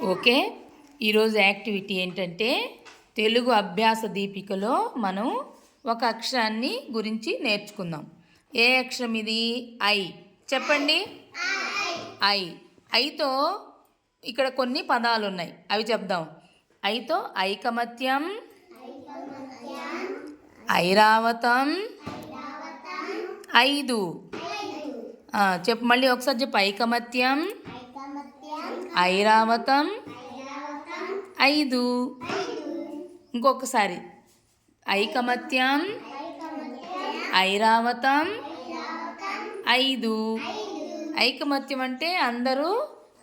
Okay, ఈరోజు activity ఏంటంటే తెలుగు అభ్యాస దీపికలో మనం ఒక అక్షరాన్ని గురించి నేర్చుకుందాం. ఏ అక్షరం ఇది? ఐ. చెప్పండి. ఐ. ఐతో ఇక్కడ కొన్ని పదాలు ఉన్నాయి, అవి చెప్దాం. ఐతో ఐకమత్యం, ఐరావతం, ఐదు. చెప్పు, మళ్ళీ ఒకసారి చెప్పు. ఐకమత్యం, ఐరావతం, ఐదు. ఇంకొకసారి. ఐకమత్యం, ఐరావతం, ఐదు. ఐకమత్యం అంటే అందరూ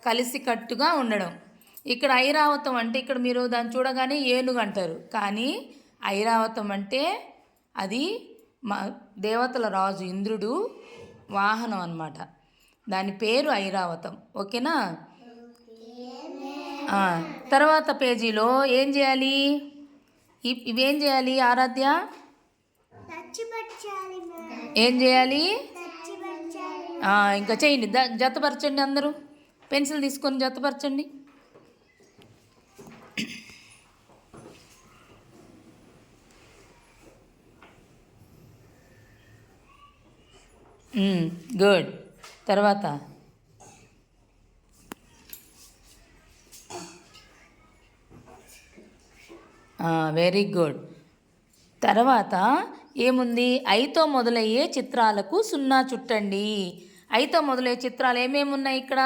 కలిసికట్టుగా ఉండడం. ఇక్కడ ఐరావతం అంటే ఇక్కడ మీరు దాన్ని చూడగానే ఏనుగు అంటారు, కానీ ఐరావతం అంటే అది మా దేవతల రాజు ఇంద్రుడు వాహనం అన్నమాట. దాని పేరు ఐరావతం. ఓకేనా? తర్వాత పేజీలో ఏం చేయాలి? ఇవేం చేయాలి ఆరాధ్య? ఏం చేయాలి? ఇంకా చేయండి. జతపరచండి, అందరూ పెన్సిల్ తీసుకొని జతపరచండి. గుడ్. తర్వాత వెరీ గుడ్. తర్వాత ఏముంది? ఐతో మొదలయ్యే చిత్రాలకు సున్నా చుట్టండి. ఐతో మొదలయ్యే చిత్రాలు ఏమేమి ఉన్నాయి ఇక్కడ?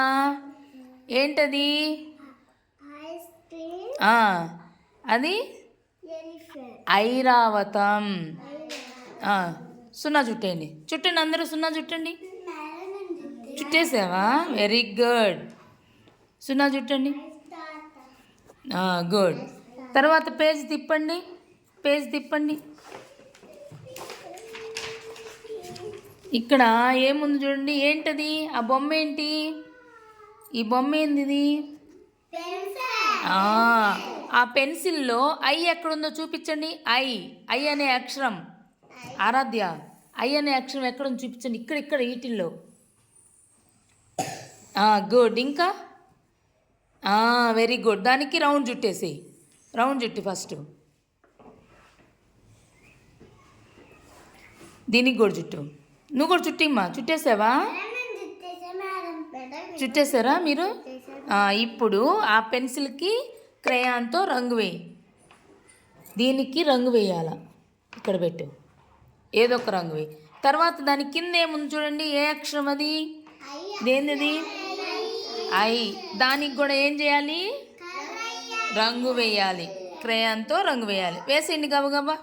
ఏంటది? అది ఐరావతం. సున్నా చుట్టండి. చుట్టండి, అందరూ సున్నా చుట్టండి. చుట్టేసావా? Very good. సున్నా చుట్టండి. గుడ్. తర్వాత పేజ్ తిప్పండి, పేజ్ తిప్పండి. ఇక్కడ ఏముంది చూడండి. ఏంటది? ఆ బొమ్మ ఏంటి? ఈ బొమ్మ ఏంది? ఆ పెన్సిల్లో ఐ ఎక్కడుందో చూపించండి. ఐ. ఐ అనే అక్షరం. ఆరాధ్య, ఐ అనే అక్షరం ఎక్కడుందో చూపించండి. ఇక్కడ వీటిల్లో. గుడ్. ఇంకా వెరీ గుడ్. దానికి రౌండ్ చుట్టేసి. రౌండ్ చుట్టి ఫస్ట్. దీనికి కూడా చుట్టు. నువ్వు కూడా చుట్టిమ్మా. చుట్టేసావా? చుట్టేసారా మీరు? ఇప్పుడు ఆ పెన్సిల్కి క్రేయాన్తో రంగు వేయి. దీనికి రంగు వేయాల. ఇక్కడ పెట్టు, ఏదో ఒక రంగు వేయి. తర్వాత దాని కింద ఏముంది చూడండి. ఏ అక్షరం అది? దేనిది? ఐ. దానికి కూడా ఏం చేయాలి? రంగు వేయాలి. క్రేయాన్తో రంగు వేయాలి. వేసేయండి గబగబా.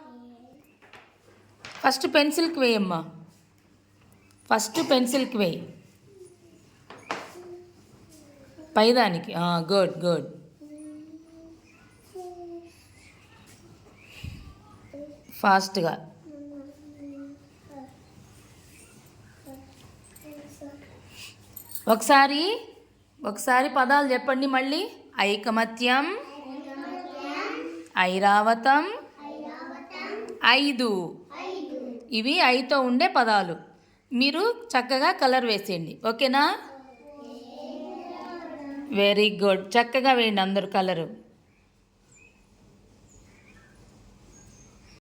ఫస్ట్ పెన్సిల్కి వేయమ్మా. ఫస్ట్ పెన్సిల్కి వేయి, పైదానికి. Good good. ఫాస్ట్గా. ఒకసారి పదాలు చెప్పండి మళ్ళీ. ఐకమత్యం, ఐరావతం, ఐదు. ఇవి ఐతో ఉండే పదాలు. మీరు చక్కగా కలర్ వేసేయండి. ఓకేనా? Very good. చక్కగా వేయండి అందరు కలరు.